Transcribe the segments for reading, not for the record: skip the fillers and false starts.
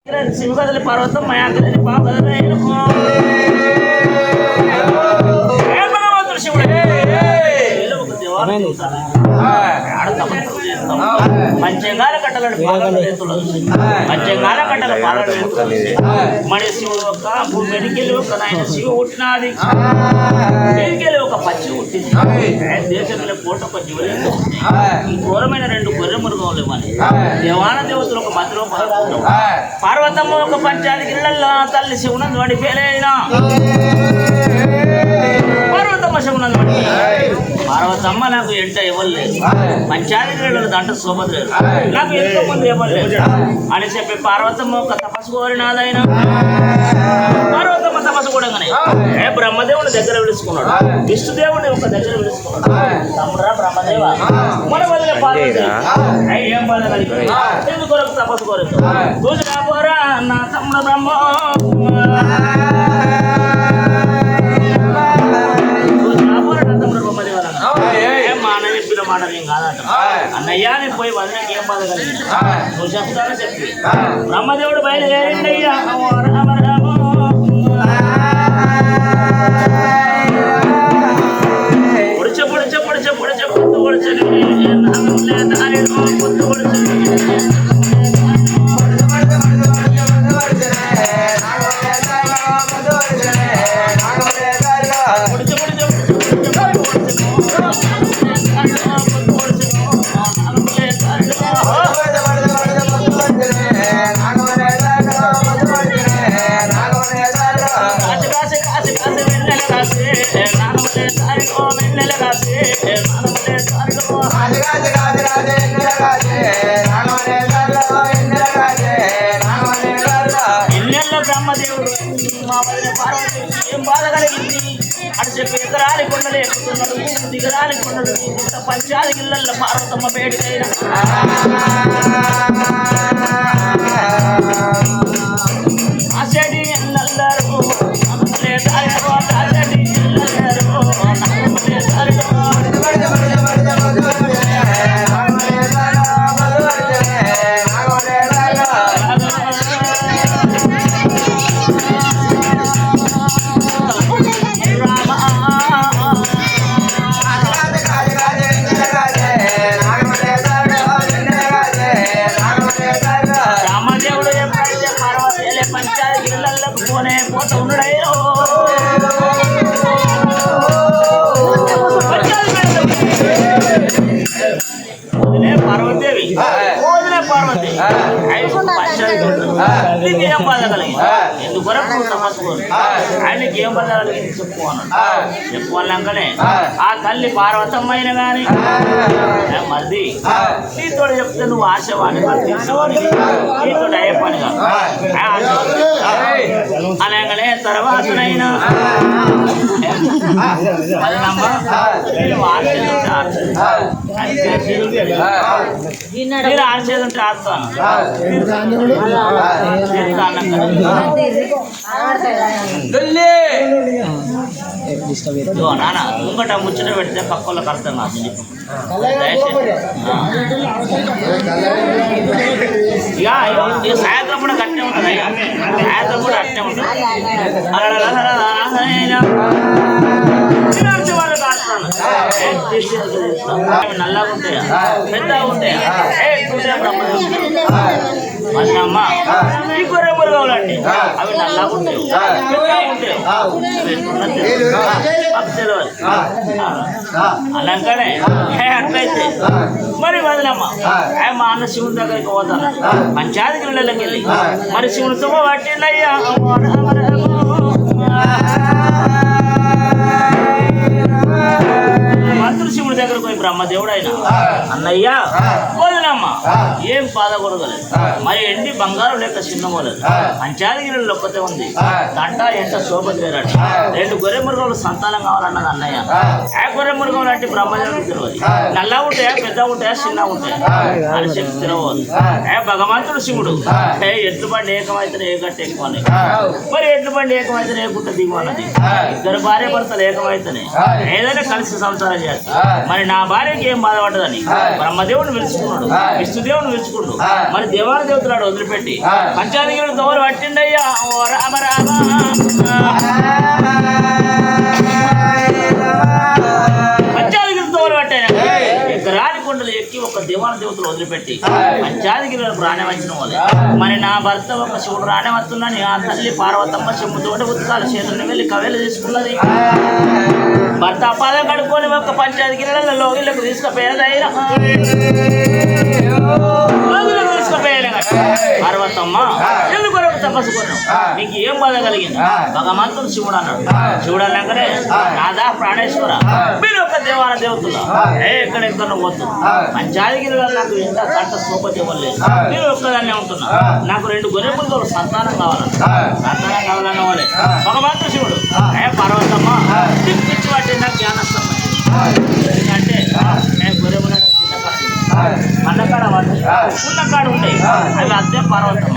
శివగదలి పర్వతం మయాకలి పాపదలే భగవంతుడు శివుడు పంచంగాల కట్టలను పంచంగాల కట్టల పాలన మడి శివుడు ఒక భూమికెళ్ళి ఒక నాయన శివ పుట్టినది భూమికెళ్ళి ఒక పచ్చి పుట్టింది దేశంలో పూట ఒక జీవలేదు ఈ ఘోరమైన 2 గొర్రె మృగములు ఇవ్వాలి దేవాన దేవతలు ఒక మధ్యలో పార్వతమ్మ ఒక పంచాదిగిళ్ళల్లో తల్లి శివునందు వడిపోయినా పార్వతమ్మ శివునందు వడి పార్వతమ్మ నాకు ఎంట ఇవ్వలేదు పంచాదిగిళ్ళలో దంట శోభలేదు నాకు ఎంతో మంది ఇవ్వలేదు అని చెప్పి పార్వతమ్మ ఒక తపస్సు కోరినాదైనా పార్వతమ్మ తపస్సు కూడా బ్రహ్మదేవుని దగ్గర పిలుచుకున్నాడు విష్ణుదేవుని ఒక దగ్గర పిలుచుకున్నాడు తమ్ముడా బ్రహ్మదేవ మన వదిలే పార్వతి ఏం బాధ కలిగి ఎందుకు కొరకు తపస్సు కోరుతూ చూసినా పోరా నా తమ్ముడు బ్రహ్మ అన్న చెప్పిన మాట నేను కాదట అన్నయ్యా నేను పోయి వదిలేకి ఏం బాధ కలిగింది నువ్వు చెప్తానని చెప్పి బ్రహ్మదేవుడు బయలుదేరిండి అయ్యా పొడిచే పొడిచే పొడిచే పొడిచే పొద్దు పొడిచని పొద్దు పొడిచని బ్రహ్మదేవుడు మా వదిన పార్వతి ఏం బాధ కలిగింది అని చెప్పి ఎకరాలి కొండలు ఎక్కుతున్నాడు దిగరాలి కొండలు పంచాది గిళ్ళల్లో పార్వతమ్మ వేడికైనా అసడి ఎల్లరు పార్వతీదేవి పార్వతి ఏం బాధ కలిగింది ఎందుకొరకు తపస్సు ఆయనకి ఏం బాధ కలిగింది చెప్పు అన్నాడు చెప్పు అన్నాకనే ఆ తల్లి పార్వతమ్మ అయిన గాని మరిది నీతో చెప్తే నువ్వు ఆశవాణి నీతో అయ్యప్పని కాదు అనగానే తర్వాతనైనా మీరు ఆర్చేదంటే ఆడతాను నాన్న ముంగట ముచ్చట పెడితే పక్క వాళ్ళకి అర్థం కాదు ఇక సాయంత్రం కూడా కట్టే ఉంటుంది అయ్యా సాయంత్రం కూడా అట్టే ఉంటుంది నల్లగా ఉంటాయా పెద్దగా ఉంటాయా అమ్మ ఈ గొర్రె మురుగవులండి అవి నల్లగా ఉంటాయి పెద్దగా ఉంటాయి అలాగనే అట్లయితే మరి వదిలమ్మ మా అన్న శివుని దగ్గరికి పోతాను పంచాయతీ గిళ్ళకి వెళ్ళి మరి శివుని తుమ్మ పట్టిండయ్యా మంత్రులు శివుడి దగ్గరకు పోయి బ్రహ్మదేవుడు అయినా అన్నయ్య వదిలమ్మ ఏం బాధకూడదు మరి ఎండి బంగారం లేక చిన్నమోలేదు పంచాయతీగిరిలో ఒక్కతే ఉంది దంట ఎంత శోభ చేరట 2 గొర్రె మృగములు సంతానం కావాలన్నది అన్నయ్య ఆ గొర్రె మృగములు అంటే బ్రహ్మదేవుడికి తెలియదు నల్లగా ఉంటాయా పెద్దగా ఉంటాయా చిన్నగా ఉంటాయా అని చెప్పి తెలియదు భగవంతుడు శివుడు ఎడ్లు బండి ఏకమైతే ఏ గట్ట ఎక్కువ మరి ఎడ్లు బండి ఏకమైతే ఏ గుట్ట దిగు అన్నది ఇద్దరు భార్య భర్తలు ఏకమైతేనే ఏదైనా కలిసి సంసారం చేస్తారు మరి నా భార్యకి ఏం బాధపడదని బ్రహ్మదేవుడు పిలుచుకున్నాడు విష్ణుదేవుని విలుచుకుంటూ మరి దేవాల దేవతలాడు వదిలిపెట్టి పంచాధికారులు దోవలు పట్టిండయ్యా ఓ రామ రామ పంచాధికారులు దోవలు పట్టాయి ఎక్కరాని కొండలు ఎక్కి ఒక దేవాల దేవతలు వదిలిపెట్టి పంచాధికారులను ప్రాణవంచిన వాళ్ళు మరి నా భర్త ఒక శివుడు రాణవస్తున్నాను ఆ తల్లి పార్వతమ్మ చెమ్ముతోటి ఉత్కాల చేతులను వెళ్ళి కవేలు తీసుకున్నది భర్త అపాదం కడుక్కొని ఒక పంచాధికారులలో లోగిలకు తీసుకుపోయేదైనా పార్వతమ్మ ఎందుకు తపస్సు కొన్నావు నీకు ఏం బాధ కలిగింది భగవంతుడు శివుడు అన్నాడు శివుడు అన్నాకనే నాదా ప్రాణేశ్వర మీరు ఒక దేవాల దేవతలు ఎక్కడెక్కడ పోతుంది పంచాధికారులు నాకు ఎంత కంట సోపతి ఇవ్వలేదు మీరు ఒక్కదాన్నే ఉంటున్నా నాకు 2 గొర్రెములతో సంతానం కావాలన్న వాళ్ళే భగవంతుడు శివుడు పార్వతమ్మ పిచ్చి పట్టి నాకు జ్ఞానస్తం అంటే గొర్రెముల అన్నకాడ ఉన్నకాడ ఉంటాయి అవి అదే పార్వతమ్మ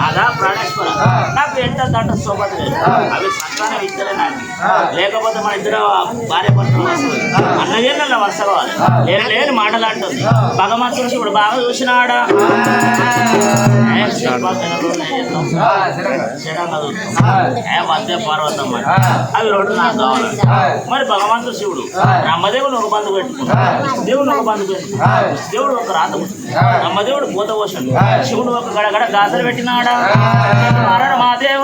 అదా ప్రాణేశ్వర నాకు ఎంత దంట సోపతి లేదు అవి సంతానం ఇద్దరే నాకు లేకపోతే మన ఇద్దరు భార్య భర్తలు అన్నదేళ్ళ వరుస కావాలి లేని మాటలు అంటుంది భగవంతుడు శివుడు బాగా చూసినాడా మధ్య పార్వతమ్మ అవి 2 నాకు కావాలి మరి భగవంతుడు శివుడు బ్రహ్మదేవుని ఒక బంధు పెట్టుకున్నాడు దేవుడు ఒక బంధు పెట్టుకున్నాడు దేవుడు ఒక రాత బ్రహ్మదేవుడు పూత పోసాడు శివుడు ఒక గడగడ గాథలు పెట్టినాడా మాదేవ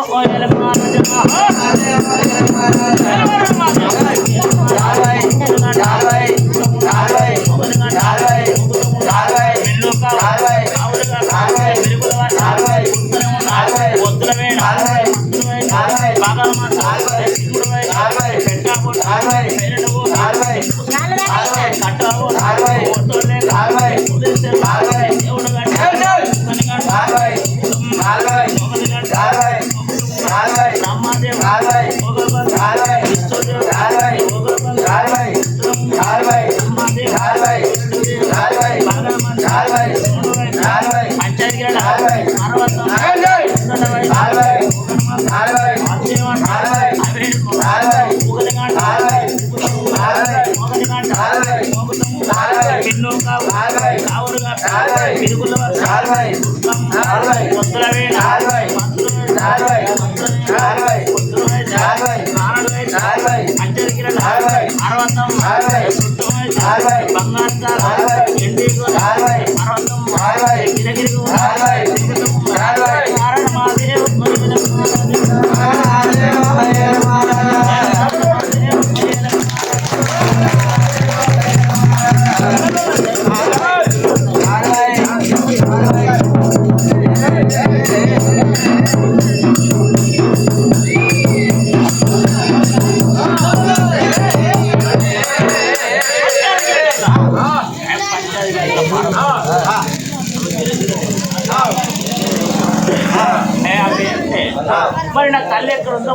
మరి నా తల్లి ఎక్కడుందో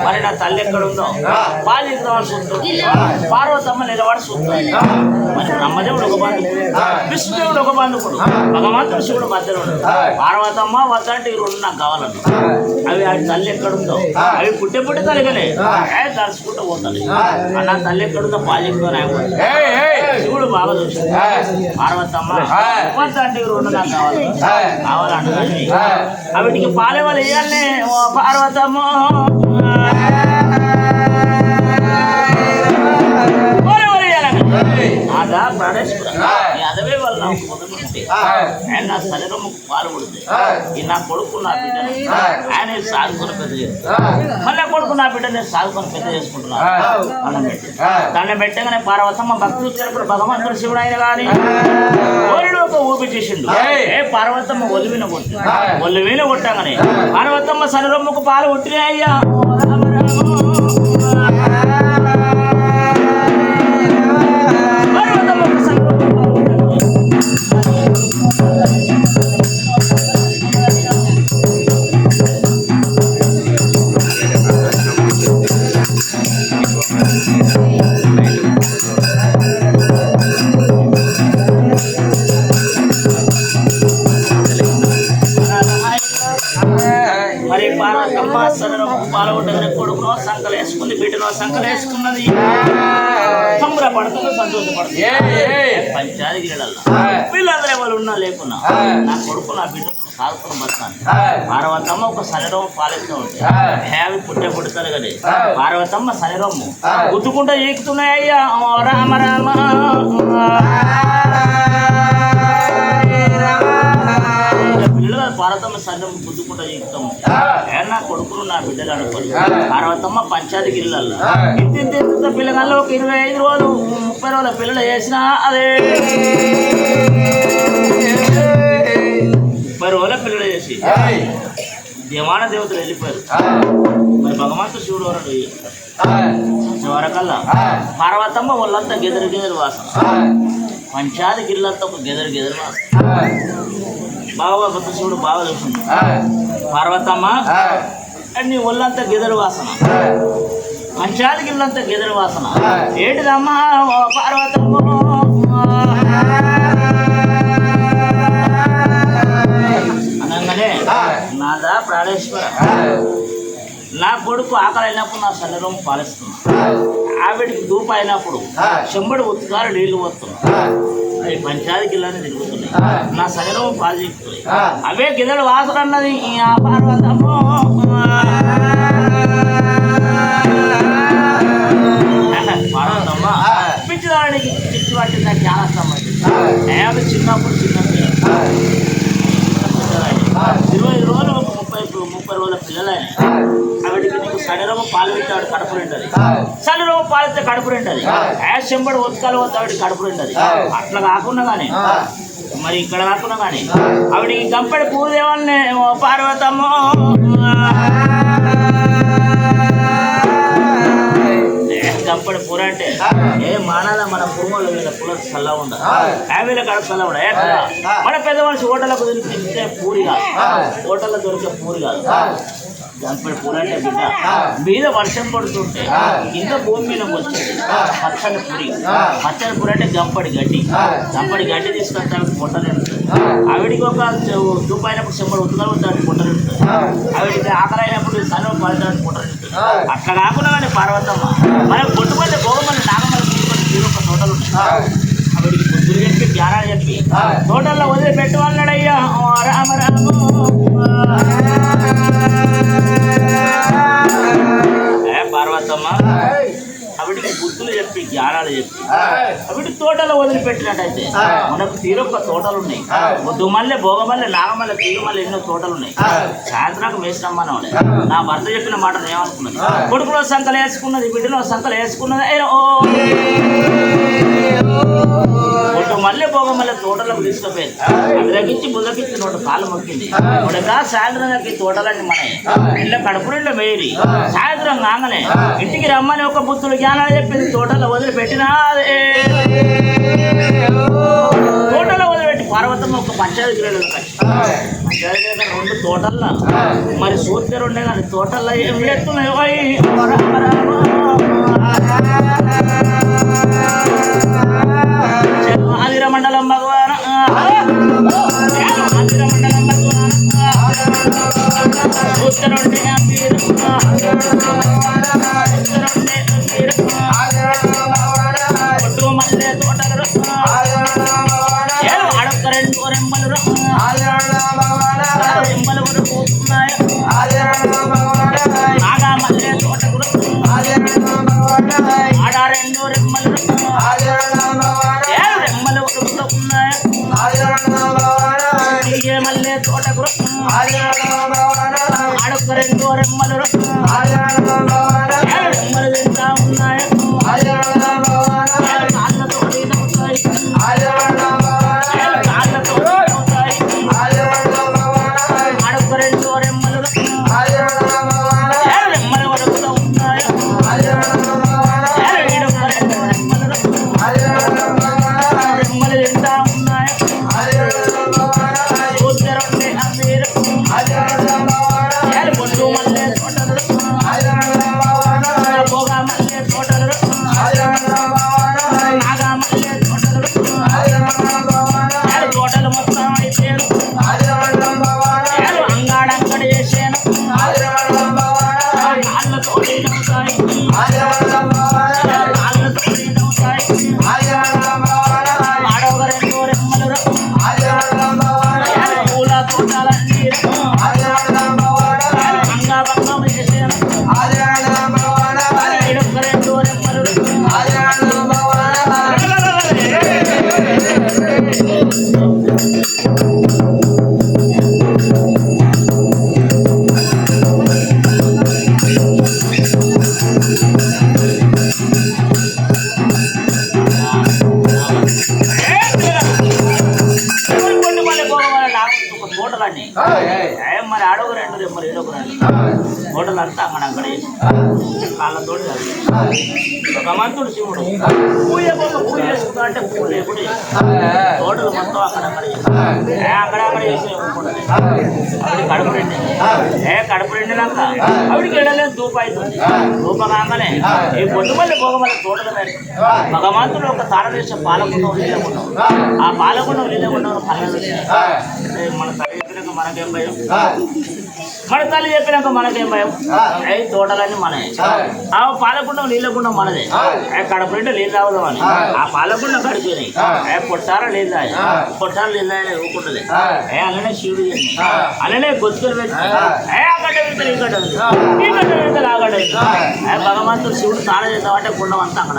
మరి నా తల్లి ఎక్కడుందో పాలికి రావాల్సి ఉంటుంది పార్వతమ్మ నిలబడి చూస్తుంది మరి బ్రహ్మదేవుడు ఒక బంధువుడు విష్ణుదేవుడు ఒక బంధువుడు భగవంతుడు శివుడు మధ్యలో పార్వతమ్మ వద్దంటే ఈ 2 నాకు కావాలన్న అవి ఆ తల్లి ఎక్కడుందో అవి పుట్టి కలిగలే తలుచుకుంటూ పోతాయి నా తల్లి ఎక్కడుందో పాలికి శివుడు బాగా చూసింది పార్వతమ్మ వద్దంటే ఈ 2 నాకు కావాలన్నది అవిటికి పాలే వాళ్ళు వేయాలనే పార్వతమ్మ అదా ప్రాణేశ్వర అదవే వాళ్ళు ఆయన నా శరీరం పాలు పడుతుంది ఈ నా కొడుకు నా బిడ్డ ఆయన సాగుకొని పెద్ద చేస్తాను మళ్ళీ కొడుకు నా బిడ్డ నేను సాగుకొని పెద్ద చేసుకుంటున్నాను దాన్ని పెట్టగానే పార్వతమ్మ భక్తులు చేరుకుని భగవంతుడు శివుడు అయిన కానీ కోరిడు ఒక ఊపి చేసిండు పార్వతమ్మ ఒలివిన కొట్టి ఒలివిన కొట్టగానే పార్వతమ్మ శరీరమ్మకు పాలు కొట్టినాయి అయ్యా మరి పార్వతమ్మ పాల్గొంటే కొడుకునో సంకలు వేసుకుంది బిడ్డనో సంకలు వేసుకున్నది సంబరపడుతుంది సంతోషపడుతుంది పంచాయతీ వీళ్ళందరూ ఎవరు ఉన్నా లేకున్నా నా కొడుకు నా బిడ్డ సాగుకుని బతాను పార్వతమ్మ ఒక శరీరం పాలిస్తూ ఉంటాయి హ్యావి పుట్టారు కదా పార్వతమ్మ శరీరము గుద్దుకుంటూ ఈకుతున్నాయ్యా రామ రామ పిల్లలు పార్వతమ్మ శరీరం గుద్దుకుంటూ ఈకుతాము నా కొడుకులు నా బిడ్డలు అనుకోని పార్వతమ్మ పంచాయతీ గిరిలలో ఇంత పిల్లగాళ్ళు ఒక 25 రోజులు 30 రోజుల పిల్లలు వేసినా అదే 30 రోజుల పిల్లలు చేసి దేవాన దేవతలు వెళ్ళిపోయారు మరి భగవంతుడు శివుడు వరడు చివరకల్లా పార్వతమ్మ వాళ్ళంతా గెదరు వాసన పంచాయతీ గిరిలంతా ఒక గెదరు వాసన బాగా కొత్త శివుడు బాగా చూసింది పార్వతమ్మ నీ ఒళ్ళంతా గెదరు వాసన పంచాయతీ గిరిలంతా గెదరు వాసన ఏంటిదమ్మా పార్వతమ్మ అనగానే నాదా ప్రాణేశ్వర నా కొడుకు ఆకలి అయినప్పుడు నా శరీరం పాలిస్తుంది ఆవిడికి ధూప అయినప్పుడు చెంబడి ఉత్తుగారు నీళ్లు వస్తున్నాయి అవి పంచాయతీ గిళ్ళని తిరుగుతున్నాయి నా శరీరం పాలు చెప్తున్నాయి అవే గిన్నెలు వాసన అన్నది పార్వతమ్మ పార్వతమ్మ పిచ్చివాడికి చిచ్చు పట్టింది నాకు చాలా సంబంధించి చిన్నప్పుడు చిన్న 20 రోజులు 30 రోజుల పిల్లలైన ఆవిడికి నీకు శరీరము పాలు పెట్టాడు కడుపు నింటది శరీరము పాలిస్తే కడుపు నింటది యాష్ చెంబడి ఉత్కాలు పోతే ఆవిడ కడుపు నింటది అట్లా కాకుండా కానీ మరి ఇక్కడ కాకుండా కానీ ఆవిడికి గంపెడి పూదేవాళ్ళని పార్వతమ్మ గంపడి పూర అంటే ఏ మానాల మన కుటుంబంలో వీళ్ళ పులకు చల్లగా ఉండదు ఫ్యామిలీల కడుపు చల్లగా ఉండదు మన పెద్ద మనిషి హోటళ్ళకు తింటే పూరి కాదు హోటల్లో దొరికే పూరి కాదు గంపడి పూర అంటే బిడ్డ మీద వర్షం పడుతుంటే కింద భూమి మీద వచ్చేది పచ్చని పూర అంటే గంపడి గడ్డి తీసుకొస్తే పొట్టలు ఉంటుంది ఆవిడికి ఒక దుప్ప అయినప్పుడు చెంబడి ఉత్తులు దానికి పొట్టలు ఉంటుంది ఆవిడికి ఆకలి అయినప్పుడు సన్నం పడడానికి పొట్టలు ఉంటుంది అట్లా కాకుండా కానీ పార్వతమ్మ మనకు కొట్టుకుంటే భోగమల్లి నాగమల్లి తీసుకొని ఒక తోటలు ఉంటాయి ఆవిడికి బుద్ధులు చెప్పి జ్ఞానాలు చెప్పి తోటల్లో వదిలిపెట్టి వాళ్ళడయ్యా రామ రామ పార్వతమ్మ ఆవిడికి బుద్ధులు చెప్పి జ్ఞానాలు చెప్పి ఆవిడి తోటలో వదిలిపెట్టినట్టయితే మనకు తీరొక్క తోటలు ఉన్నాయి దుమల్లె భోగమల్లె నాగమల్లె తీగమల్లె ఎన్నో తోటలు ఉన్నాయి సాయంత్రం వేసినమ్మనే నా భర్త చెప్పిన మాటను ఏమనుకున్నది కొడుకులో సంకలు వేసుకున్నది బిడ్డలో సంకలు వేసుకున్నది మల్లె భోగమల్లె తోటలకు తీసుకుపోయింది అదిరకించి ముదకించి నోటి కాలు మొక్కింది ఇప్పుడుగా సాయంత్రం తోటలన్నీ మన ఇళ్ళ కడుపు నిండా మేరి సాయంత్రం కాగానే ఇంటికి రమ్మని ఒక బుద్ధులు జ్ఞానాలు చెప్పింది తోటలో వదిలిపెట్టినా తోటలో వదిలిపెట్టి పార్వతమ్మ ఒక పంచాయతీ గిరలు పంచాయతీ 2 తోటల్లో మరి సూర్య ఉండే కానీ తోటల్లో ఏం ఎత్తున్నాయి ఆదిర మండలం భగవాన్ ఆదిర మండలం భగవాన్ ఉత్తరుండే కొట్టు మల్లె తోటలు అడొక్క 2 రెమ్మలు రెమ్మలు పోతున్నాయి నాగా మల్లె తోటలు ఆడ 2 రెమ్మలు రెమ్మలు ఉడుకుతున్నాయి మల్లె తోటకు ఆడొక్క 2 రెమ్మలు రెమ్మలు తింటా ఉన్నాయి కాళ్ళతోటి నవ్వుతాయి కాళ్ళతోటి నవ్వుతాయి ఆడొక్క 2 రెమ్మలు రెమ్మలు ఉడుకుతూ ఉన్నాయి ఈడొక్క 2 రెమ్మలు రెమ్మలు తింటా ఉన్నాయి చూద్దరుండే అమీరు పొట్టు మల్లె తోటలు భోగ మల్లె తోటలు మరి ఆడొక రెండు మరి ఏడొక రెండు హోటల్ అంతా అక్కడ అక్కడ కాళ్ళతో భగవంతుడు శివుడు పూజ పూజ చేసుకుంటా అంటే పూజ లేకుండా హోటల్ మొత్తం అక్కడక్కడ అక్కడక్కడ చేసే అవి కడుపు రెండు కడుపు రెండినాక అవిడికి వెళ్ళలేదు ధూప అవుతుంది ధూప కాగానే ఈ పొద్దుమల్లి పోగమల్లి తోటల మీద భగవంతుడు ఒక తారదేశం పాలకుండం నీళ్ళకుండం ఆ పాలకుండం నీళ్ళకుండం పల్లెలు మన తల్లి చెప్పినాక మనకేం భయం మన తల్లి చెప్పినాక మనకేం భయం అవి తోటలన్నీ మనమే ఆ పాలకుండం నీళ్ళకుండం మనదే కడుపు రెండు నీళ్ళు రావదామని ఆ పాలకుండం కడిపోయినాయి పొట్టారా నీళ్ళు పొట్టారా నీళ్ళు ఊకుంటుంది అలానే శివుడు అలానే గొత్తులు పెట్టి ఆ గడ్డ వెళ్తారు ఈ గడ్డ ఈ గడ్డ వెళ్తారు ఆ గడ్డ భగవంతుడు శివుడు స్నానం చేద్దామంటే గుండం అంతా అక్కడ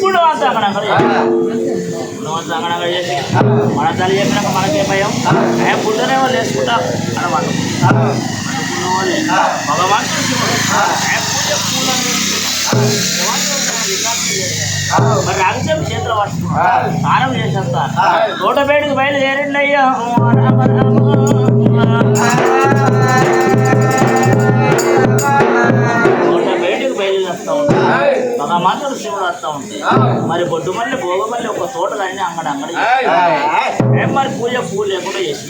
గుండం అంతా అక్కడ గుండం అంతా అక్కడ చేసి మన తల్లి చెప్పినాక మనకే భయం పుట్టనే వాళ్ళు వేసుకుంటా అనమాట అనుకున్న వాళ్ళే భగవంతుడు శివుడు మరి రాగసేపు చేతులు పట్టుకున్నాడు స్నానం చేసేస్తారు తోటపేటకి బయలుదేరండి అయ్యా తోటపేటకి బయలుదేరుస్తూ ఉంటాయి భగవంతుడు శివుడు వస్తూ ఉంటాయి మరి బొడ్డుమల్లి భోగమల్లి ఒక తోటలన్నీ అంగడి మరి పూజ పూలు లేకుండా చేసి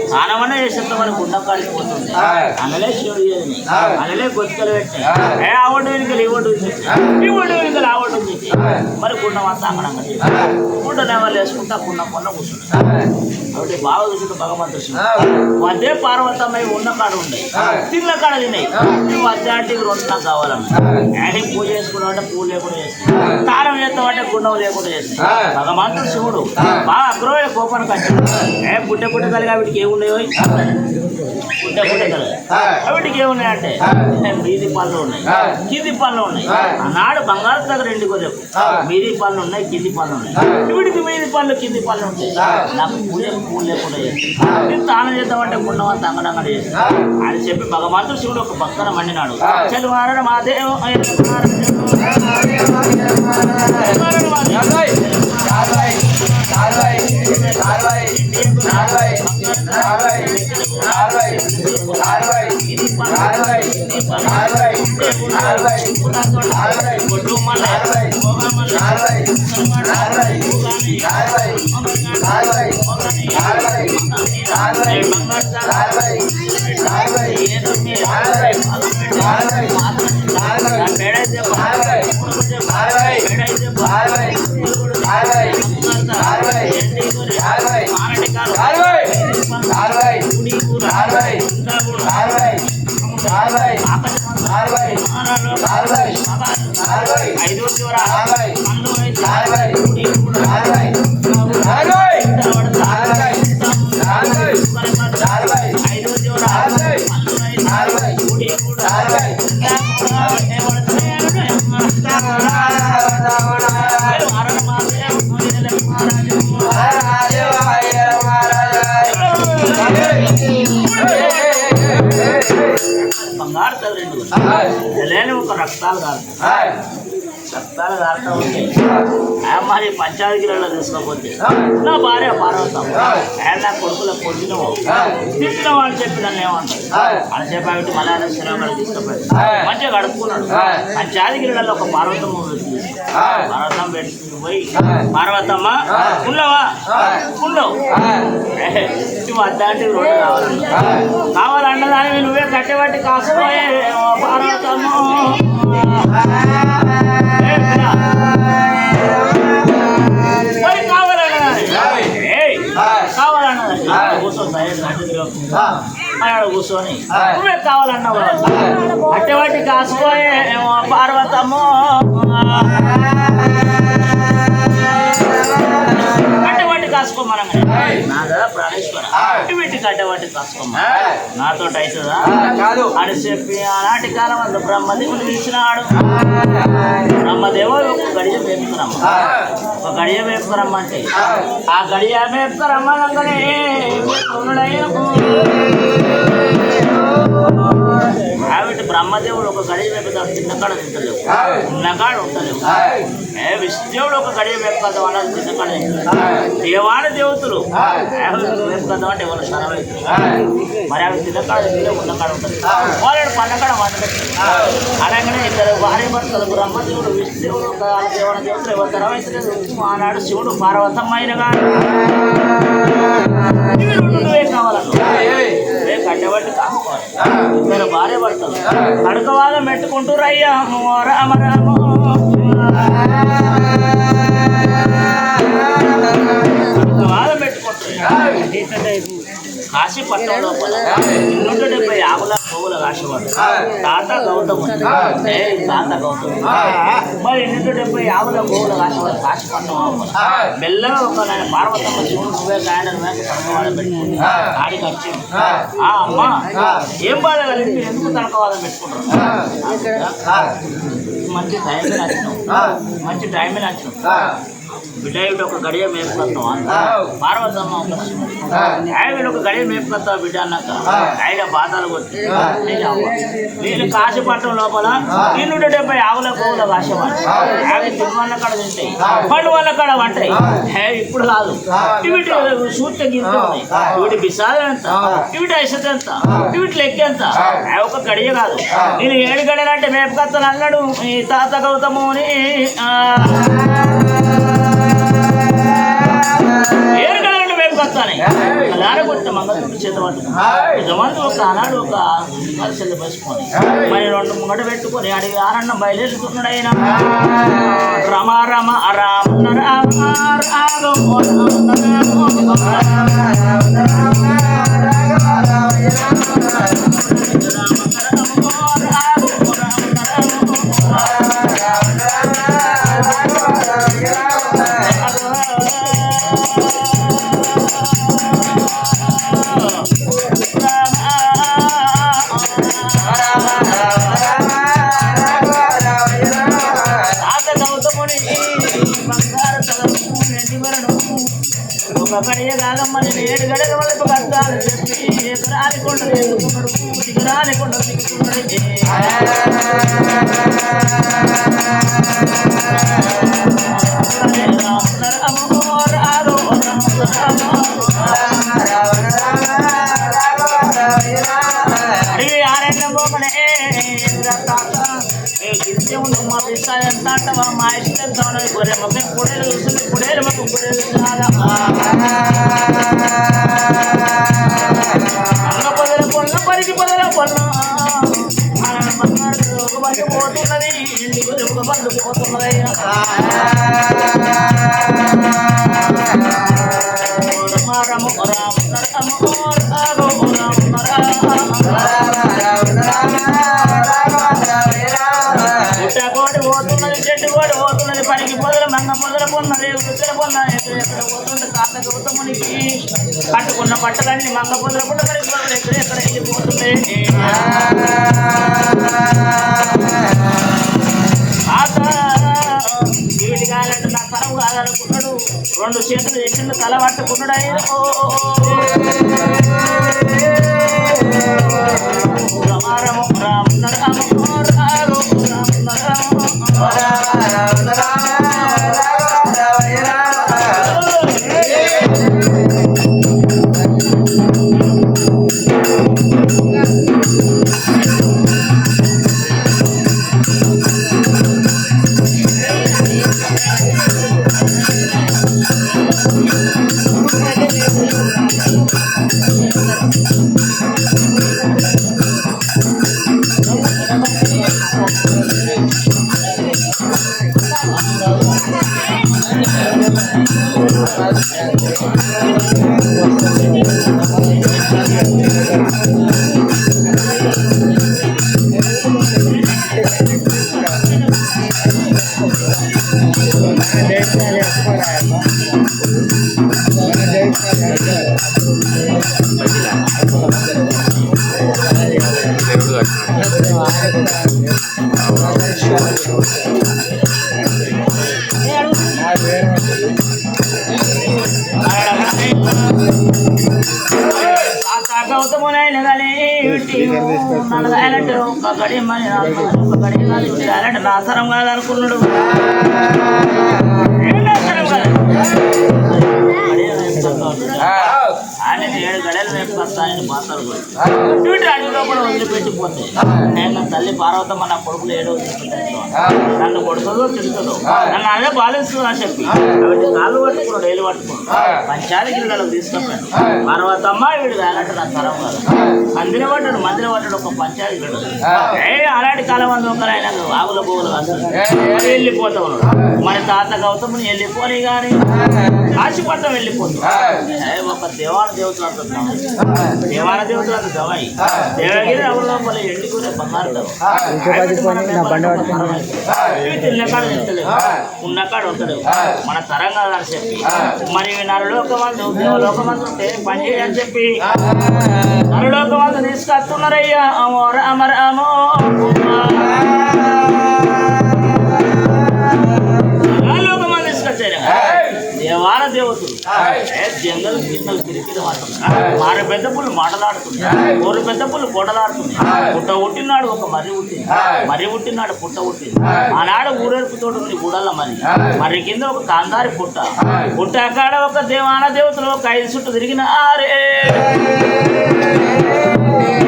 స్నానమన్నా చేసేస్తాం మరి గుండం కాడికి పోతుంది అనలే శివుడు చేసి అనలే గొత్తులు పెట్టి ఆ ఒడ్డు వెనుకలు ఈ ఒడ్డు ఈ ఒడ్డు వెనుకలు ఆ ఒడ్డు చేసి మరి గుండం అంతా అంగడి గుండం ఎవరు వేసుకుంటా గుండం కొన్న కూర్చుంటాం కాబట్టి బాగా చూసుకుంటే భగవంతుడు శివుడు అదే పార్వతమ్మ ఉన్న కాడ ఉన్నాయి తిన్న కాడ తిన్నాయి నువ్వు అద్దెంటికి రెండు నాకు కావాలన్నా పూజ చేసుకున్నావు అంటే పూలు లేకుండా చేస్తాం తారం చేస్తామంటే గుండం లేకుండా చేస్తాం భగవంతుడు శివుడు బాగా అగ్రమైన కోపానికి వచ్చాడు పుట్టే పుట్టే కలిగి వీటికి ఏమున్నాయో పుట్టే పుట్టే కలిగి వీటికి ఏమున్నాయంటే మీది పనులు ఉన్నాయి కింది పనులు ఉన్నాయి ఆనాడు బంగారు దగ్గర రెండు గొర్రెలు మీది పనులు ఉన్నాయి కింది పనులు ఉన్నాయి వీటికి మీది పనులు కింది పనులు ఉంటాయి నాకు పూజ పూలు లేకుండా చేస్తాం నేను తానం చేద్దామంటే గుండం అంతా అంగడంగడి చేస్తాం అని చెప్పి భగవంతుడు శివుడు ఒక భక్తన మండినాడు చలివారణ మాదేవ లేని ఒక రక్తాలు కాదు రక్తాలు కారుతూ ఉంటే మరి పంచాయతీలలో తీసుకోకపోతే నా భార్య పార్వతం నా కొడుకుల కొట్టినవు తిట్టినవు అని చెప్పి నన్ను ఏమంటారు అని చెప్పి మలయాళ సినిమాలు తీసుకుపోయి మంచిగా గడుపుకున్నాడు పంచాయతీలలో ఒక పార్వతం పార్వతం పెట్టుకుని పోయి పార్వతమ్మ ఉండవా ఉండవు నువ్వు అద్దాంటి రోడ్డు కావాలన్నదాన్ని నువ్వే కట్టబట్టి కాసుకోయే పార్వతమ్మ కూర్చొని నువ్వే కావాలన్నావు అట్టవాటి కాసుకోయే పార్వతమ్మ కట్టవాటి కాసుకోమనగా నా కదా ప్రాణేశ్వర వీటి కట్టవాటి కాసుకోమా నాతో అవుతుందా అని చెప్పి ఆనాటి కాలం అంత బ్రహ్మదేవుడు పిలిచినాడు బ్రహ్మదేవుడు ఒక గడియ వేపుకురమ్మ ఒక గడియ వేపుకురమ్మ అంటే ఆ గడియ వేపుకురమ్మనగానే ఆవిడ బ్రహ్మదేవుడు ఒక గడియ వేపుతాడు తిన్నకాడ తింటలేవు ఉన్నకాడ ఉండలేవు విష్ణుదేవుడు ఒక గడియ మేపుకొద్దాం అన్నది చిన్నకాడ దేవాన దేవతలు మేపుకొద్దాం అంటే ఎవరు సరవైతుంది మరి అవి చిన్నకాడ ఉన్నకాడ ఉంటుంది వాళ్ళని పన్నకాడ వండబెట్టి అలాగనే ఇద్దరు భార్య భర్తలు బ్రహ్మదేవుడు విష్ణుదేవుడు దేవాన దేవతలు ఎవరు సరవైతుంది ఆనాడు శివుడు పార్వతమ్మ అయిన కానీ కావాలన్నా కట్టబట్టి కాసుకోవాలి ఇద్దరు భార్య భర్తలు కడుకవాదం పెట్టుకుంటూ రయ్యా రామ రామ వాదం పెట్టుకుంటారు కాశీపట్నం లోపల 270 ఆవుల పువ్వుల కాశీవాడు తాత గౌతము తాత గౌతము మరి 270 ఆవుల పువ్వుల కాశీవాడు కాశీపట్నం లోపల మెల్లగా ఒక పార్వతమ్మ శివుడు ఆయన తనకవాదం పెట్టుకుంటారు ఆడికి వచ్చి అమ్మ ఏం బాధ కలిగి ఎందుకు తనకవాదం పెట్టుకుంటారు మంచి టైమే నచ్చినావు మంచి టైమే నచ్చినావు బిడ్డ ఒక గడియ మేపుకొస్తాం పార్వతమ్మ ఆయన ఒక గడియ మేపుకొస్తావు బిడ్డ అన్నాక ఆయన బాధలు కొట్టి వీళ్ళు కాశీపట్నం లోపల 270 ఆవుల పువ్వుల కాశీవాడు అవి తిరుమల కాడ తింటాయి పళ్ళు వాళ్ళ కాడ వంటాయి ఇప్పుడు కాదు వీటి సూర్య గింత వీటి బిసాలు ఎంత వీటి ఐసత ఎంత వీటి లెక్క ఎంత ఒక గడియ కాదు నేను 7 గడియలు అంటే మేపుకొస్తాను అన్నాడు ఈ తాత గౌతము అని 7 గడియలు మేపుకొస్తాను లారగొట్టిన మంగళసూత్రుడు చేత పట్టుకుని ఒక ఆనాడు ఒక కలిసి పసుకొని మరి 2 ముంగట పెట్టుకొని అడిగి ఆనందం బయలుదేరుతున్నాడు ఆయన రమ రమ రామ ఒక గడియ కాదమ్మ నేను 7 గడియల వరకు కట్టాలని చెప్పి ఎకరాని కొండ ఎదుగుతున్నాడు దిగరాని కొండ దిగుతున్నాడు అడిగి ఆరణ్యం పోకనే గిరిజ ఉండు మా పిస్తా ఎంత అంటావా మా ఇష్టం ఎంత ఉన్నది గొర్రె మొక్క పుడేలు చూస్తుంది పుడేలు మొక్క పుడేలు అన్న పొదల పొన్న పరికి పొదల పొన్న ఒక బండి పోతున్నది ఇంటి గొర్రె ఒక బండి పోతున్నది రామ కోటి పోతున్నది చెట్టు కోటి పోతున్నది పనికి పొదల మంగ పొదల పొన్నది గుద్దల పొన్న ఎక్కడ పోతుంది తాత గౌతమునికి కట్టుకున్న పట్టలన్నీ మంగ పొదల పుట్ట పనికి పొదలు ఎక్కడ వెళ్ళిపోతున్నాయి తాత వీటి కాలంటే నా తరవు కాదనుకున్నాడు 2 చేతులు చేసిండు తల పట్టుకున్నాడు ఆయన Bagi lah. గౌతమునైన కానీ నన్నగాయలంటే ఒక్క గడి మని ఒక్క గడి కాదు నా తరం కాదనుకున్నాడు. ఆయన 7 గడలు వేపుకొస్తానని మాట్లాడు ఇటు అడవిలో కూడా వదిలిపెట్టిపోతే నేను తల్లి పార్వతమ్మ నా కొడుకులు 7 వదిలిపెట్టాను. నన్ను కొడుతుందో తిడుతుందో నన్ను అదే బాధిస్తుందో అని చెప్పి వీటి కాళ్ళు పట్టుకున్నాడు, ఏళ్ళు పట్టుకున్నాడు. పంచాయతీ గిరిలకు తీసుకొస్తాడు. పార్వతమ్మ వీడు వేలంటే నా తరం కాదు. మందిని పట్టాడు ఒక పంచాయతీ గిరిడు. అలాంటి కాలం మంది ఒకరైనా ఆవుల పువ్వులు కాదు వెళ్ళిపోతా ఉన్నాడు. మరి తాత గౌతముని వెళ్ళిపోని కానీ కాశీపట్నం వెళ్ళిపోతాం. ఒక దేవాన దేవతలు అంటున్నాం. దేవాన దేవతలు అంత దవాయి దేవగిరి ఎవరి లోపల ఎండుకునే బంగారు తిన్నకాడు తింటలేవు, ఉన్నకాడు ఉంటలేవు. మన తరం కాదని చెప్పి మరి నరలోకమందు దేవలోకమందు ఉంటే పని చేయని చెప్పి నరలోకమందు తీసుకొస్తున్నారయ్యా. అమో రామ రామో లోకమంది తీసుకొచ్చారు దేవాన దేవతలు. జంగల్ గిన్నెలు తిరిగి మార పెద్ద పుల్లు మాటలాడుతున్నాయి, ఊరు పెద్ద పుల్లు కోటలాడుతున్నాయి. పుట్ట పుట్టినాడు ఒక మర్రి పుట్టినాడు పుట్ట పుట్టింది. ఆనాడు ఊరేర్పుతోటి ఉంది గుడల్ల మర్రి కింద ఒక కాందారి పుట్ట కాడ ఒక దేవాన దేవతలు ఒక 5 చుట్టూ తిరిగిన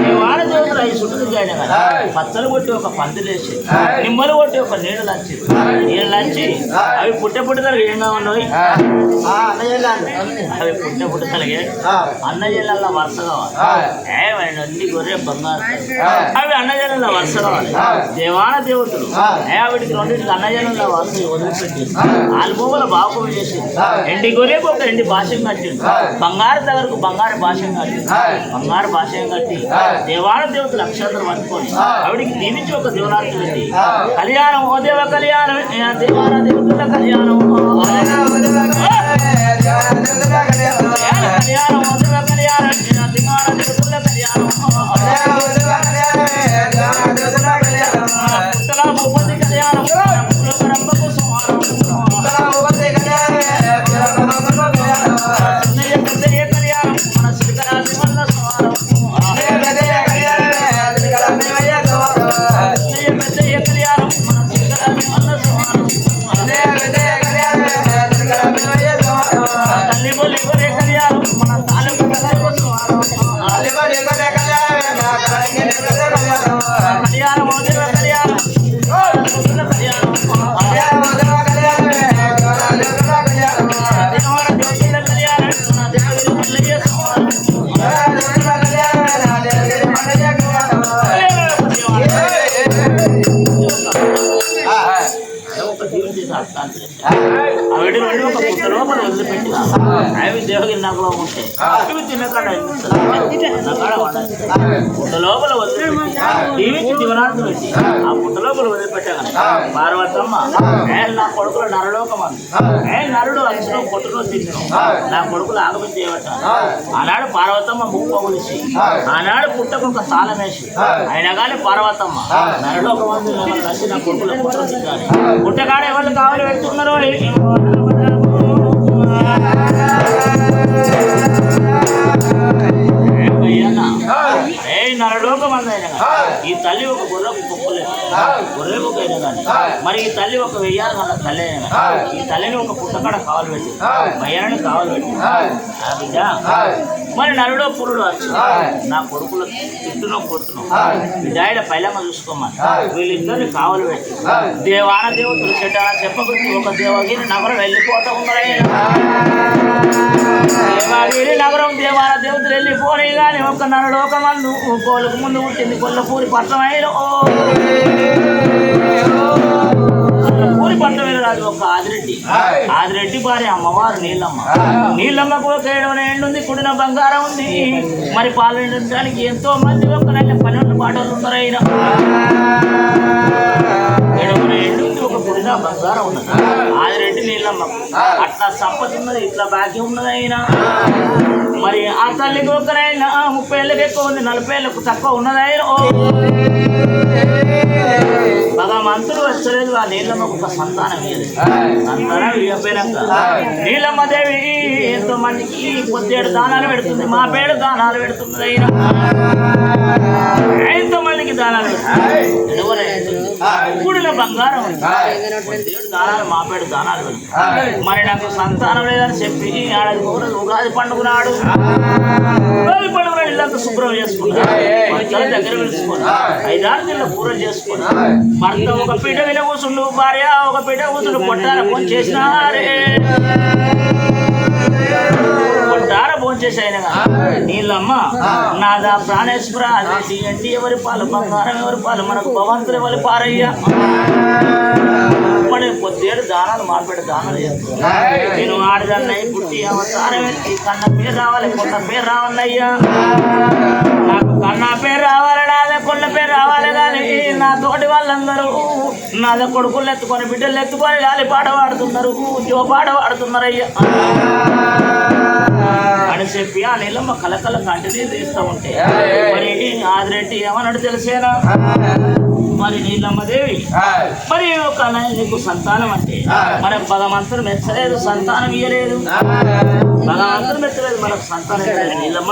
దేవాన దేవతలు 5 చుట్టూ తిరిగాయన కదా. పచ్చలు కొట్టి ఒక పందిలేసి నిమ్మలు కొట్టి ఒక నీళ్ళు లంచి అవి పుట్టెతలకి ఏంగా ఉన్నాయి. అవి పుట్టెతలకి అన్నజల్ల వరుస కావాలి. అన్ని గొర్రె బంగారు అవి అన్నజల్ల వరుస కావాలి. దేవాన దేవతలు వీటికి 2 అన్నజల్ల వరుస వదిలిపెట్టి ఆల్బోమల బాగు చేసి ఎండి గొర్రెకు ఒక ఎండి భాష్యం కట్టిండు. బంగారు దగ్గరకు బంగారు భాష్యం కట్టిండు. బంగారు భాష్యం కట్టి దేవాన దేవతలు అక్షరాలు పట్టుకొని ఆవిడికి దీవించి ఒక దేవనార్థం పెట్టి కళ్యాణం ఓ దేవ కళ్యాణం దేవాన దేవతల కళ్యాణం కళ్యాణం ఓ దేవ కళ్యాణం దేవాన దేవతల కళ్యాణం పుట్టగా భూపతి కళ్యాణం రంభకు సుమారం కళ్యాణం మన శ్రీకరాజి వల్ల సుమారం తల్లి బొలి గొర్రె కళ్యాణం మన తాలూకు కళ్యాణం ఓ దేవ కళ్యాణం ఆవిడ ఒక పుట్ట లోపల వదిలిపెట్టిన అవి దేవగిరి నగలో ఉంటాయి. ఇవి తిన్నకాడ పుట్ట లోపల వదిలిపెట్టి దీవించి దివనార్థం పెట్టి ఆ పుట్ట లోపల వదిలిపెట్టాను. పార్వతమ్మ నా కొడుకుల నరలోకమంది నరుడు అంచులో పొట్టులో తిన్నాం. నా కొడుకులు ఆగమని చేయబట్టాను. ఆనాడు పార్వతమ్మ ముక్కు కొలిసి ఆనాడు పుట్టకు ఒక తాళం వేసి అయినా కానీ పార్వతమ్మ నరలోకమంది కలిసి నా కొడుకుల పుట్టలు తిన్నాను. పుట్టకాడ ఎవరు కావాలి పెడుతున్నారో నరలోకమందైనా ఈ తల్లి ఒక గొర్రెకు కుప్పలేదు, గొర్రెకు అయినా కానీ మరి ఈ తల్లి ఒక 1000 మన తల్లి అయినా ఈ తల్లిని ఒక పుట్టకాడ కావాలి పెట్టి భయాన్ని కావాలి పెట్టి బిడ్డ మరి నరుడో పురుడు వచ్చి నా కొడుకులు తిట్టునో కొట్టును బిడ్డ పైలమ్మ చూసుకోమని వీళ్ళిద్దరిని కావాలి పెట్టి దేవాన దేవతలు చెట్టాల చెప్పబట్టి ఒక దేవగిరి నగరం వెళ్ళిపోతా ఉన్నారైనా. దేవగిరి నగరం దేవాన దేవతలు వెళ్ళిపోయి కానీ ఒక నరలోకమందు కోలుకు ముందు పుట్టింది కొల్లపూరి పట్టణమైన పూరి పట్టణమైన రాజు ఒక ఆదిరెడ్డి భార్య అమ్మవారు నీళ్ళమ్మకు ఒక 7 ఏళ్ళుంది. కుడిన బంగారం ఉంది. మరి పాలనడానికి ఎంతో మంది ఒక 12 పాటలు ఉన్నారైనా. 7 ఏళ్ళుంది. ఒక కుడిన బంగారం ఉన్నది. ఆదిరెడ్డి నీళ్ళమ్మకు అట్లా సంపద ఉన్నది, ఇట్లా బాకీ ఉన్నది అయినా. మరి ఆ తల్లికి ఒకరైనా 30 ఏళ్ళకి ఎక్కువ ఉంది, 40 ఏళ్ళకు తక్కువ ఉన్నది అయినా. భగవంతుడు వచ్చలేదు ఆ నీళ్ళమ్మకు ఒక సంతానం ఇయ్యలేదు. సంతానం ఇవ్వపోయినాక నీలమ్మదేవి ఎంతో మందికి 7 దానాలు పెడుతుంది, మా పేరు దానాలు పెడుతుంది. అయినా ఎంతో మందికి దానాలు పెడుతుంది. కూడిన బంగారం 7 దానాలు మా పేరు దానాలు పెడుతుంది. మరి నాకు సంతానం లేదని చెప్పి ఆడది ఉగాది పండుగ నాడు ఉగాది పండుగ నాడు ఇల్లంతా శుభ్రం చేసుకున్నాను, దగ్గర పిలుచుకొని 5-6 నెలల కూరలు చేసుకుని భర్త ఒక పీట మీద కూర్చుండు, భార్య ఒక పీట కూర్చుండు. పొట్టార ఫోన్ చేసినారే, పొట్టార ఫోన్ చేసి అయినా నీళ్ళమ్మ నాదా ప్రాణేశ్వర ఏంటి ఎవరి పాలు, బంగారం ఎవరి పాలు, మనకు భగవంతుడు ఎవరి పారయ్యా. 7 దానాలు మార్పెట్టి దానాలు చేస్తున్నాను. నేను ఆడదాన్నయ్య పుట్టి అవతారం ఎత్తి కన్న పేరు రావాలి, కొండ పేరు రావాలయ్యా. నాకు కన్నా పేరు రావాలి, నాదే కొండ పేరు రావాలి. కానీ నా తోటి వాళ్ళందరూ నాదే కొడుకులు ఎత్తుకొని బిడ్డలు ఎత్తుకొని గాలి పాట పాడుతున్నారు, జో పాట పాడుతున్నారయ్యా అని చెప్పి ఆ నీళ్ళమ్మ కలకల కంటినీ తీస్తూ ఉంటే మరి ఆదిరెడ్డి ఏమన్నాడు తెలిసేనా? మరి నీలమ్మదేవి మరి ఒక నీకు సంతానం అంటే మనకు భగవంతుడు మెచ్చలేదు, సంతానం ఇయ్యలేదు. భగవంతుడు మెచ్చలేదు, మనకు సంతానం ఇవ్వలేదు. నీలమ్మ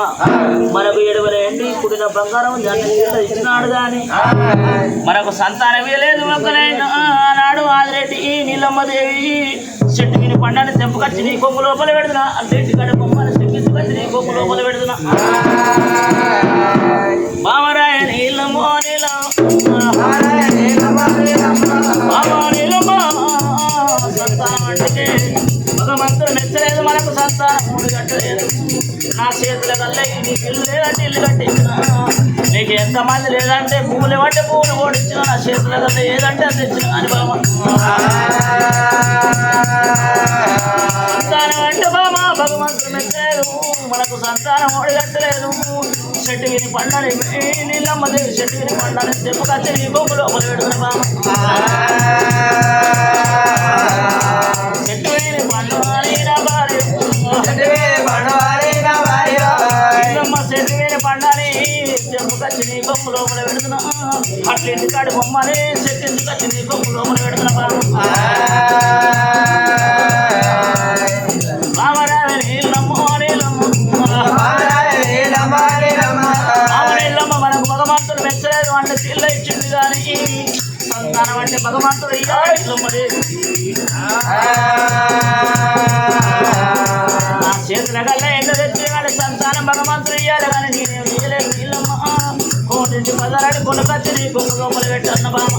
మనకు 7 ఏంటి కుడిన బంగారం ఇచ్చినాడు కానీ మనకు సంతానం ఇవ్వలేదు. ఒకనైనా ఆనాడు ఆదిరెడ్డి నీలమ్మదేవి చెట్టు మీద పండాన్ని తెంపుకొచ్చి నీ కొమ్ము లోపల పెడుతున్నా, చెట్టు కడ కొమ్మని తెప్పించుకొచ్చి నీ కొమ్ము లోపల పెడుతున్నా. బామరాయ నీలమ్మో సంతానం అంటే భగవంతుడు మెచ్చలేదు, మనకు సంతానం 3 గంటలేదు. నా చేతుల కల్లా నీకు ఇల్లు లేదంటే ఇల్లు కట్టించిన, నీకు ఎంతమంది లేదంటే పువ్వులు ఇవ్వంటే పువ్వులు ఓడించిన, నా చేతుల కల్లా ఏదంటే అది తెచ్చిన అని సంతానం అంటే బామా భగవంతుడు మెచ్చలేదు, మనకు సంతానం ఓడిగట్టలేదు. చెట్టు విని పండాలి నీళ్ళమ్మదేవి, చెట్టు విని పండాలి తెప్పుకొచ్చి నీ బొమ్మ లోపల పెడుతున్న బామ. చెట్టు విని పండాలి నా భార్య, నీళ్ళమ్మ చెట్టు విని పండాలి తెప్పుకొచ్చి నీ బొమ్మ లోపల పెడుతున్నా. అట్ల ఇంటికాడి బొమ్మని చెట్టు ఇంటికొచ్చి నీ బొమ్మ లోపల పెడుతున్న బామ. బామరావి నీళ్ళమ్మ నీళ్ళమ్మ మనకు భగవంతుడు మెచ్చలేదు అంటే తీళ్ళ ఇచ్చింది కానీ సంతానం అంటే భగవంతుడు ఇయ్యాలి. నా చేతుల కల్లా ఎంత తెచ్చి కానీ సంతానం భగవంతుడు ఇయ్యాలి కానీ నేనేం ఇయ్యలేదు. నీళ్ళమ్మ కోటి పదారాడి కొనుకొచ్చి నీ కొమ్ము లోపల పెట్టన్న బామ.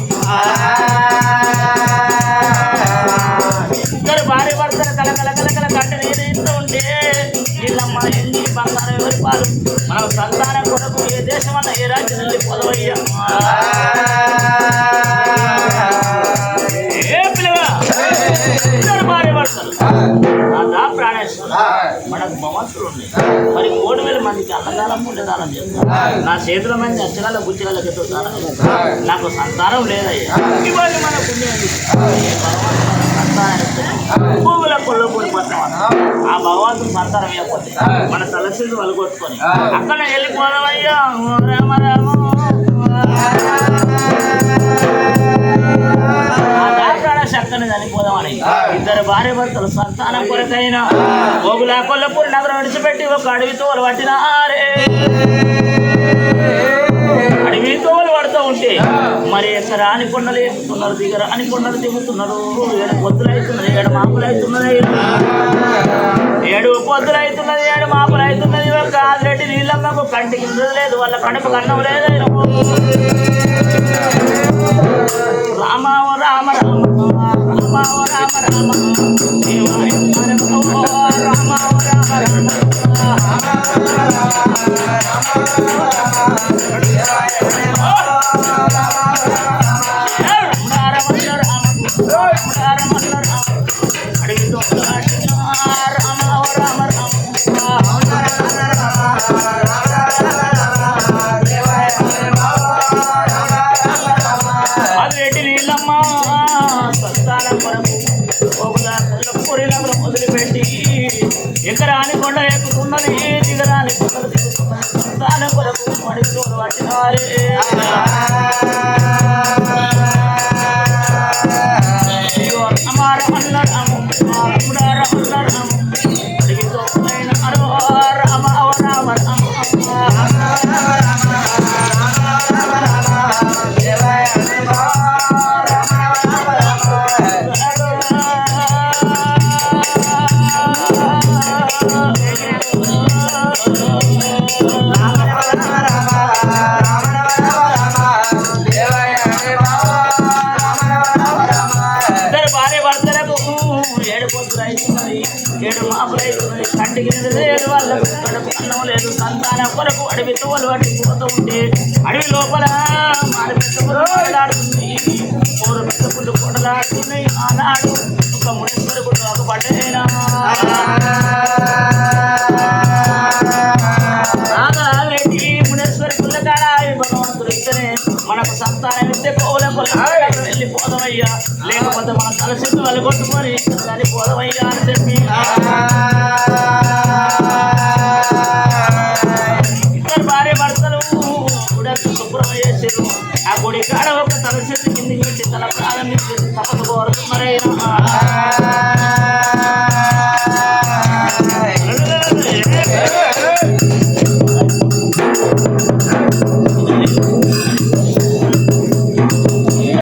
ఇద్దరు భార్య భర్తలు కలకల కలకల కంటే నేను ఇస్తూ ఉంటే నీళ్ళమ్మ ఎన్ని బంగారం ఎవరి పాలు, మనకు సంతానం కొరకు ఏ దేశం అన్న ఏ రాజ్యం నుండి పొలవయ్యా. ఏ పిల్లగా ఇద్దరు భార్య భర్తలు నా ప్రాణేశ్వర మనకు భగవంతుడు ఉన్నాయి. మరి 3,000 మందికి అన్నదానం పుణ్యదానం చేస్తారు. నా చేతుల మంది అచ్చగల బుచ్చిగల దానం చేస్తారు. నాకు సంతానం లేదయ్యా. ఇవాళ మన పుణ్యం భూముల కొల్లో కూడిపోతాం. ఆ భగవంతుడు సంతానం ఇవ్వకపోతే మన తలసిల్లు వాళ్ళు కొట్టుకొని అక్కడ వెళ్ళిపోదామయ్యా. రామ రామ చక్కని చనిపోదామని ఇద్దరు భార్య భర్తలు సంతానం కొరకైనా గోగులా కొల్లపూరి నగరం విడిచిపెట్టి ఒక అడవి తోలు పట్టినారే. అడవి తోలు పడుతూ ఉంటే మరి ఎక్కరాని కొండలు ఎక్కుతున్నారు, దిగరాని కొండలు దిగుతున్నారు. 7 పొద్దులు అవుతున్నది, 7 మాపులు అవుతున్నది, 7 పొద్దులు అవుతున్నది, 7 మాపులు అవుతున్నది. ఒక ఆదిరెడ్డి నీళ్ళమ్మకు కంటికి లేదు, వాళ్ళ కడుపు కన్నం లేదు. రామ రామ రామ రామ రామ రామ మొదలుపెట్టి ఎకరాని కొండ ఎక్కుతున్నది, దిగరాని కొండలు దిగుతున్నది. సంతాన కొరకు మడితో పట్టినారే. కంటికి లేదు వాళ్ళకు కడుపు అన్నం లేదు సంతానం కొరకు అడవి తోలు అడిగిపోతూ ఉంటే అడవి లోపల మాడిపెట్టుకులాడుతుంది మూడు పెట్టుకులు కొడలాడుతున్నాయి ఆనాడు ఒక మునేశ్వరుడు ఒక పడ్డైనా మునేశ్వరి కుళ్ళ కాడ భగవంతుడు ఇస్తేనే మనకు సంతానం ఇస్తే పోలే వెళ్ళిపోదామయ్యా లేకపోతే మన తలసిద్ధు వాళ్ళు కొట్టుకొని చనిపోదామయ్యా అని చెప్పి ఇద్దరు భార్య భర్తలు గుడకు శుభ్రం చేసారు ఆ గుడి కాడ ఒక తలసిద్ధు కిందికి పెట్టి తల ప్రారంభించి తపస్సు కోరుతున్నారైనా